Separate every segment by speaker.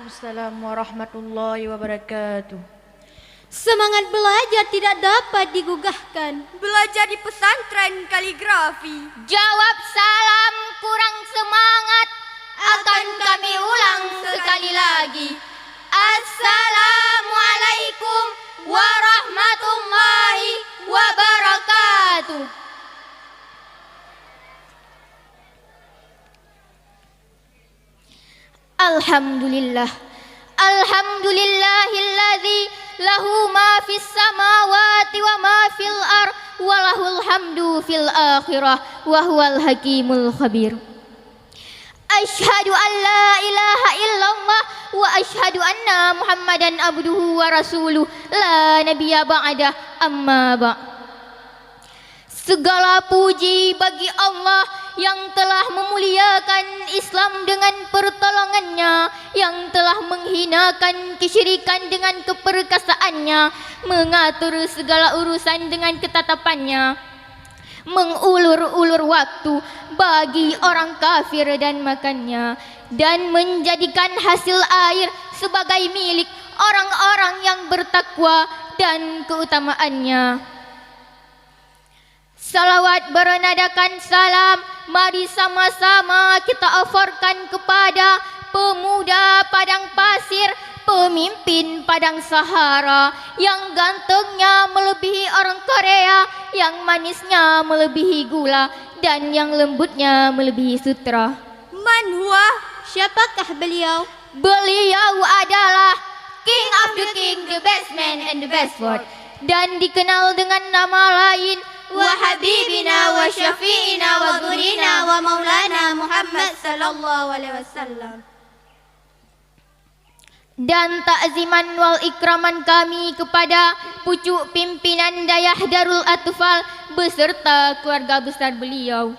Speaker 1: Waalaikumsalam warahmatullahi wabarakatuh.
Speaker 2: Semangat belajar tidak dapat digugahkan.
Speaker 3: Belajar di pesantren kaligrafi.
Speaker 4: Jawab salam kurang semangat, akan kami ulang sekali lagi. Assalamualaikum warahmatullahi wabarakatuh. Alhamdulillah. Alhamdulillahilladzi lahu ma fis samawati wa ma fil ar wa lahul hamdu fil akhirah wa huwal hakimul khabir. Asyhadu an la ilaha illallah wa asyhadu anna Muhammadan abduhu wa rasuluh la nabiyya ba'da amma ba'. Segala puji bagi Allah yang telah memuliakan Islam dengan pertolongannya, yang telah menghinakan kesyirikan dengan keperkasaannya, mengatur segala urusan dengan ketatapannya, mengulur-ulur waktu bagi orang kafir dan makannya, dan menjadikan hasil air sebagai milik orang-orang yang bertakwa dan keutamaannya. Salawat bernadakan salam, mari sama-sama kita ofarkan kepada pemuda padang pasir, pemimpin padang Sahara, yang gantengnya melebihi orang Korea, yang manisnya melebihi gula, dan yang lembutnya melebihi sutra.
Speaker 3: Man huwa?
Speaker 2: Siapakah beliau?
Speaker 4: Beliau adalah King of the King, the best man and the best word, dan dikenal dengan nama lain
Speaker 3: Wa habibina wa syafi'ina wa gurina wa maulana Muhammad sallallahu alaihi wasallam.
Speaker 4: Dan takziman wal ikraman kami kepada pucuk pimpinan Dayah Darul Atfal beserta keluarga besar beliau.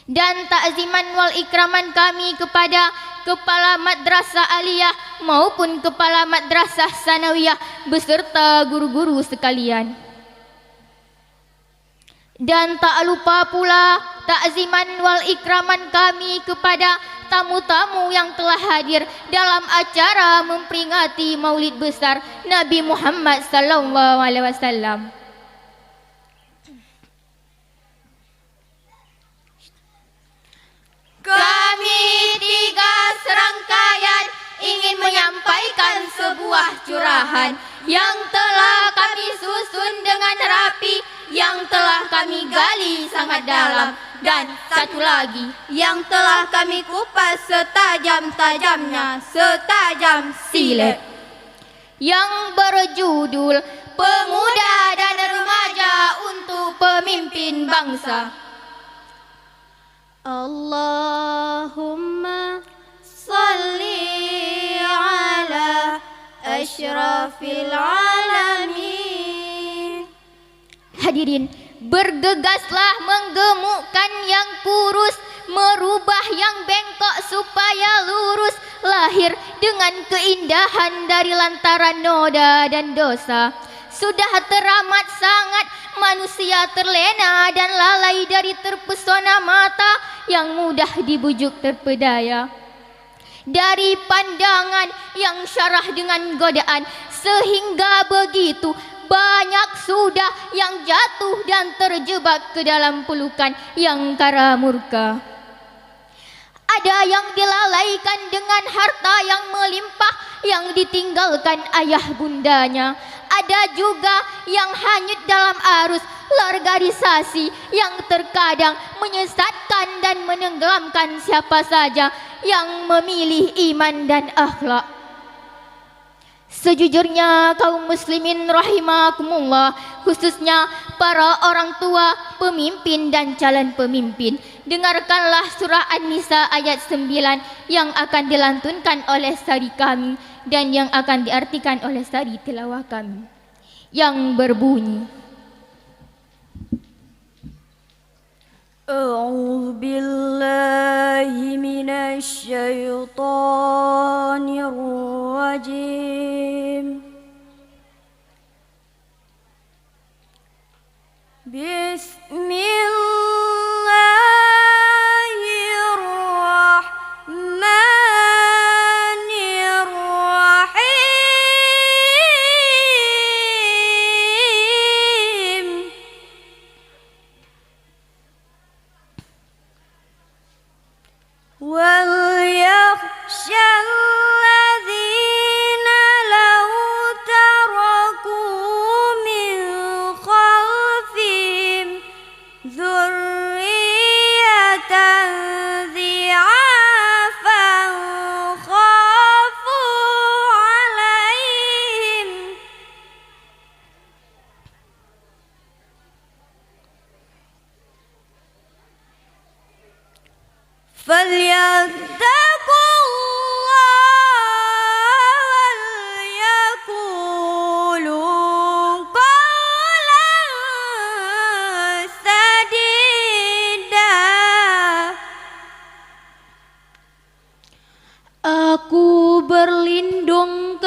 Speaker 4: Dan takziman wal ikraman kami kepada Kepala Madrasah Aliyah maupun Kepala Madrasah Sanawiyah beserta guru-guru sekalian. Dan tak lupa pula takziman wal ikraman kami kepada tamu-tamu yang telah hadir dalam acara memperingati Maulid besar Nabi Muhammad sallallahu alaihi wasallam. Kami tiga serangkaian ingin menyampaikan sebuah curahan yang telah kami susun dengan rapi, yang telah kami gali sangat dalam, dan satu lagi
Speaker 3: yang telah kami kupas setajam-tajamnya, setajam silet,
Speaker 4: yang berjudul Pemuda dan Remaja untuk Pemimpin Bangsa.
Speaker 2: Allahumma salli ala asyrafil alamin.
Speaker 4: Hadirin, bergegaslah menggemukkan yang kurus, merubah yang bengkok supaya lurus, lahir dengan keindahan dari lantaran noda dan dosa. Sudah teramat sangat manusia terlena dan lalai dari terpesona mata yang mudah dibujuk terpedaya, dari pandangan yang syarah dengan godaan, sehingga begitu banyak sudah yang jatuh dan terjebak ke dalam pelukan yang kara murka. Ada yang dilalaikan dengan harta yang melimpah yang ditinggalkan ayah bundanya. Ada juga yang hanyut dalam arus largarisasi yang terkadang menyesatkan dan menenggelamkan siapa saja yang memilih iman dan akhlak. Sejujurnya kaum muslimin rahimakumullah, khususnya para orang tua, pemimpin dan calon pemimpin, dengarkanlah surah An-Nisa ayat 9 yang akan dilantunkan oleh sari kami dan yang akan diartikan oleh sari tilawah kami, yang berbunyi:
Speaker 3: A'udzu billahi minasy syaithanir rajim. Bismillahirrahmanirrahim.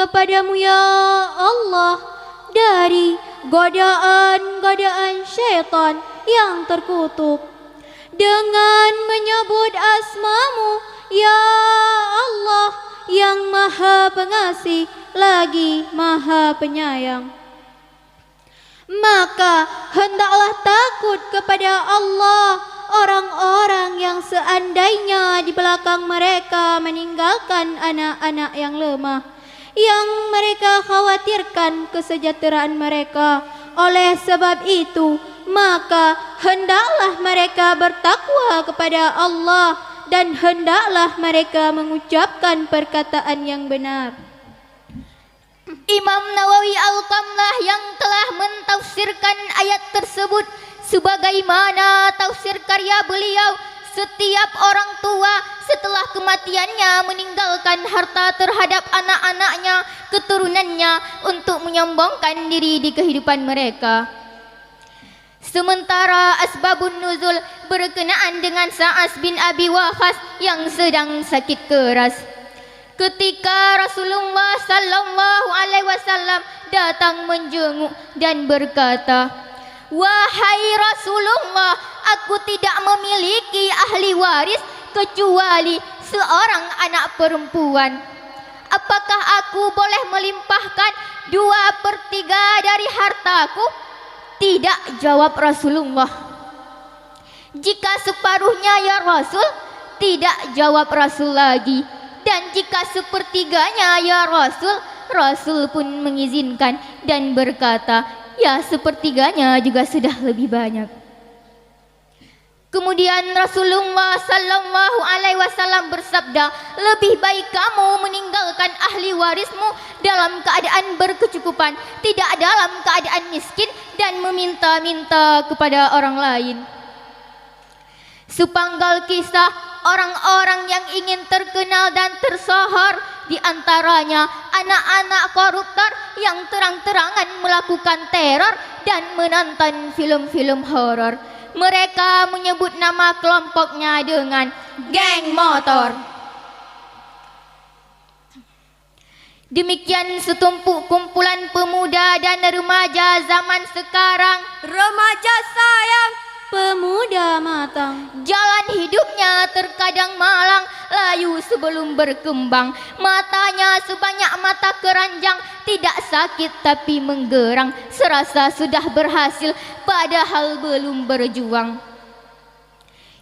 Speaker 2: kepadamu ya Allah dari godaan-godaan syaitan yang terkutuk dengan menyebut asma-Mu ya Allah yang maha pengasih lagi maha penyayang. Maka hendaklah takut kepada Allah orang-orang yang seandainya di belakang mereka meninggalkan anak-anak yang lemah, yang mereka khawatirkan kesejahteraan mereka. Oleh sebab itu, maka hendaklah mereka bertakwa kepada Allah dan hendaklah mereka mengucapkan perkataan yang benar.
Speaker 4: Imam Nawawi Al-Qamlah yang telah mentafsirkan ayat tersebut sebagaimana tafsir karya beliau, setiap orang tua setelah kematiannya meninggalkan harta terhadap anak-anaknya, keturunannya untuk menyombongkan diri di kehidupan mereka. Sementara asbabun nuzul berkenaan dengan Sa'ad bin Abi Waqqas yang sedang sakit keras. Ketika Rasulullah sallallahu alaihi wasallam datang menjenguk dan berkata, "Wahai Rasulullah, aku tidak memiliki ahli waris kecuali seorang anak perempuan. Apakah aku boleh melimpahkan 2/3 dari hartaku?" "Tidak," jawab Rasulullah. "Jika separuhnya ya Rasul?" "Tidak," jawab Rasul lagi. "Dan jika 1/3-nya ya Rasul?" Rasul pun mengizinkan dan berkata, "Ya, 1/3-nya juga sudah lebih banyak." Kemudian Rasulullah sallallahu alaihi wasallam bersabda, "Lebih baik kamu meninggalkan ahli warismu dalam keadaan berkecukupan, tidak dalam keadaan miskin dan meminta-minta kepada orang lain." Sepanggal kisah orang-orang yang ingin terkenal dan tersohor, di antaranya anak-anak koruptor yang terang-terangan melakukan teror dan menonton film-film horor. Mereka menyebut nama kelompoknya dengan geng motor. Demikian setumpuk kumpulan pemuda dan remaja zaman sekarang.
Speaker 2: Remaja sayang, pemuda matang.
Speaker 4: Jalan hidupnya terkadang malang, layu sebelum berkembang. Matanya sebanyak mata keranjang, tidak sakit tapi menggerang, serasa sudah berhasil padahal belum berjuang.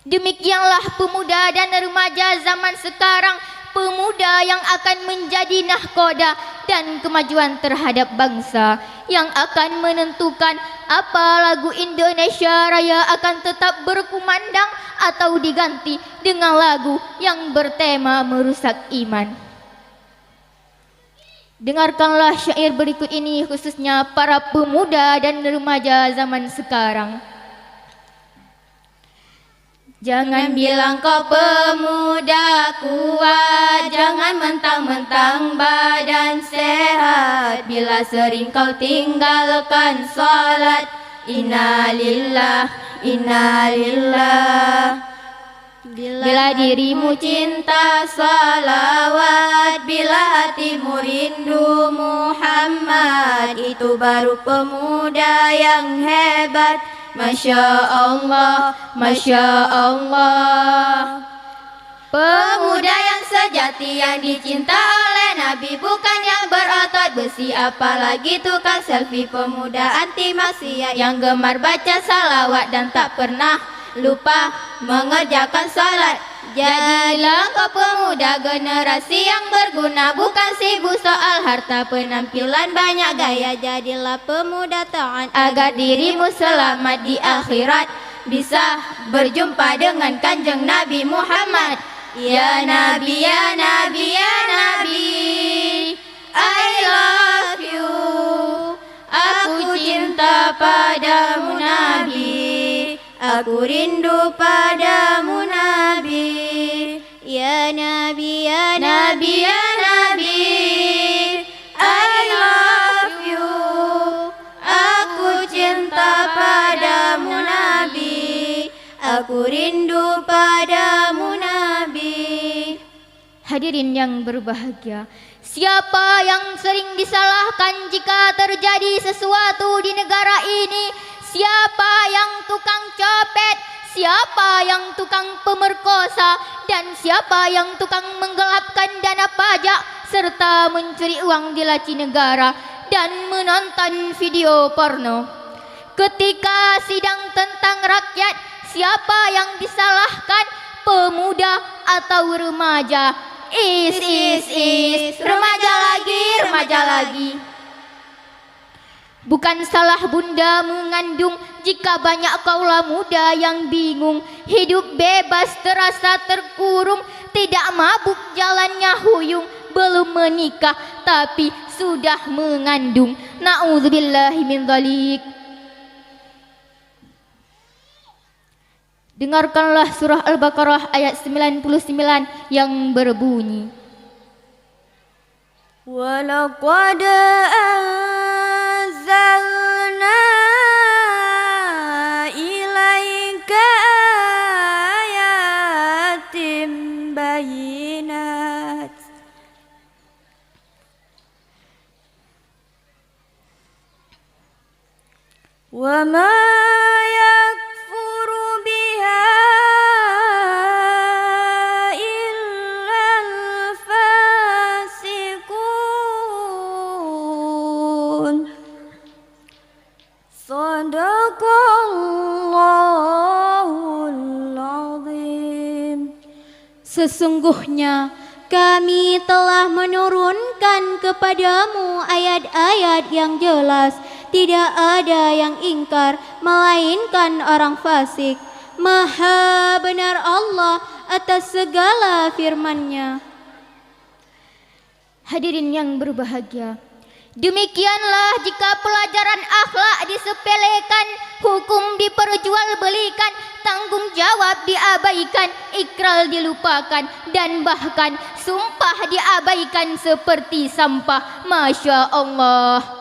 Speaker 4: Demikianlah pemuda dan remaja zaman sekarang, pemuda yang akan menjadi nahkoda dan kemajuan terhadap bangsa, yang akan menentukan apa lagu Indonesia Raya akan tetap berkumandang atau diganti dengan lagu yang bertema merusak iman. Dengarkanlah syair berikut ini khususnya para pemuda dan remaja zaman sekarang. Jangan bilang kau pemuda kuat, jangan mentang-mentang badan sehat. Bila sering kau tinggalkan salat, innalillah, innalillah. Bila dirimu cinta salawat, bila hatimu rindu Muhammad, itu baru pemuda yang hebat. Masya Allah, Masya Allah. Pemuda yang sejati yang dicinta oleh Nabi, bukan yang berotot besi apalagi tukang selfie. Pemuda anti maksiat yang gemar baca salawat dan tak pernah lupa mengerjakan salat. Jadilah kau pemuda generasi yang berguna, bukan sibuk soal harta penampilan banyak gaya. Jadilah pemuda taat agar dirimu selamat di akhirat, bisa berjumpa dengan kanjeng Nabi Muhammad. Ya Nabi, ya Nabi, ya Nabi, I love you. Aku cinta padamu Nabi, aku rindu padamu Nabi. Ya Nabi, ya Nabi, ya Nabi, I love you. Aku cinta padamu Nabi, aku rindu padamu Nabi. Hadirin yang berbahagia, siapa yang sering disalahkan jika terjadi sesuatu di negara ini? Siapa yang tukang copet? Siapa yang tukang pemerkosa? Dan siapa yang tukang menggelapkan dana pajak serta mencuri uang di laci negara dan menonton video porno? Ketika sidang tentang rakyat, siapa yang disalahkan? Pemuda atau remaja? Remaja lagi. Bukan salah bunda mengandung jika banyak kaula muda yang bingung. Hidup bebas terasa terkurung, tidak mabuk jalannya huyung, belum menikah tapi sudah mengandung. Na'udzubillahi min dzalik. Dengarkanlah surah Al-Baqarah ayat 99 yang berbunyi,
Speaker 3: Walaqad anzalna ilaika ayatin bayinat wa ma yakfuru biha illal fasiqun. Sadaqallahul azim.
Speaker 2: Sesungguhnya kami telah menurunkan kepadamu ayat-ayat yang jelas. Tidak ada yang ingkar melainkan orang fasik. Maha benar Allah atas segala firman-Nya.
Speaker 4: hadirin yang berbahagia, demikianlah jika pelajaran akhlak disepelekan, hukum diperjualbelikan, tanggung jawab diabaikan, ikrar dilupakan, dan bahkan sumpah diabaikan seperti sampah. Masya Allah.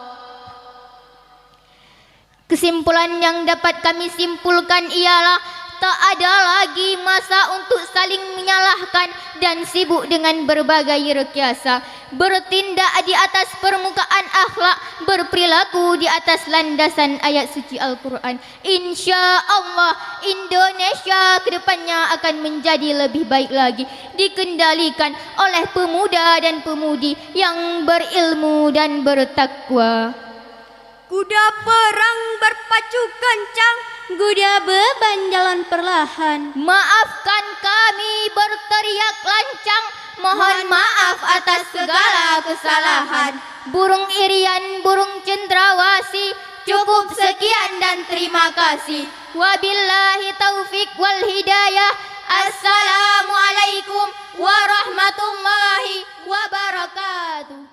Speaker 4: Kesimpulan yang dapat kami simpulkan ialah tak ada lagi masa untuk saling menyalahkan dan sibuk dengan berbagai rekayasa. Bertindak di atas permukaan akhlak, berperilaku di atas landasan ayat suci Al-Quran. Insya Allah Indonesia kedepannya akan menjadi lebih baik lagi, dikendalikan oleh pemuda dan pemudi yang berilmu dan bertakwa.
Speaker 3: Kuda perang berpacu kencang,
Speaker 2: Kuda beban jalan perlahan.
Speaker 4: Maafkan kami berteriak lancang, mohon maaf atas segala kesalahan. Burung irian, burung cendrawasih, cukup sekian dan terima kasih. Wabillahi taufik wal hidayah. Assalamualaikum warahmatullahi wabarakatuh.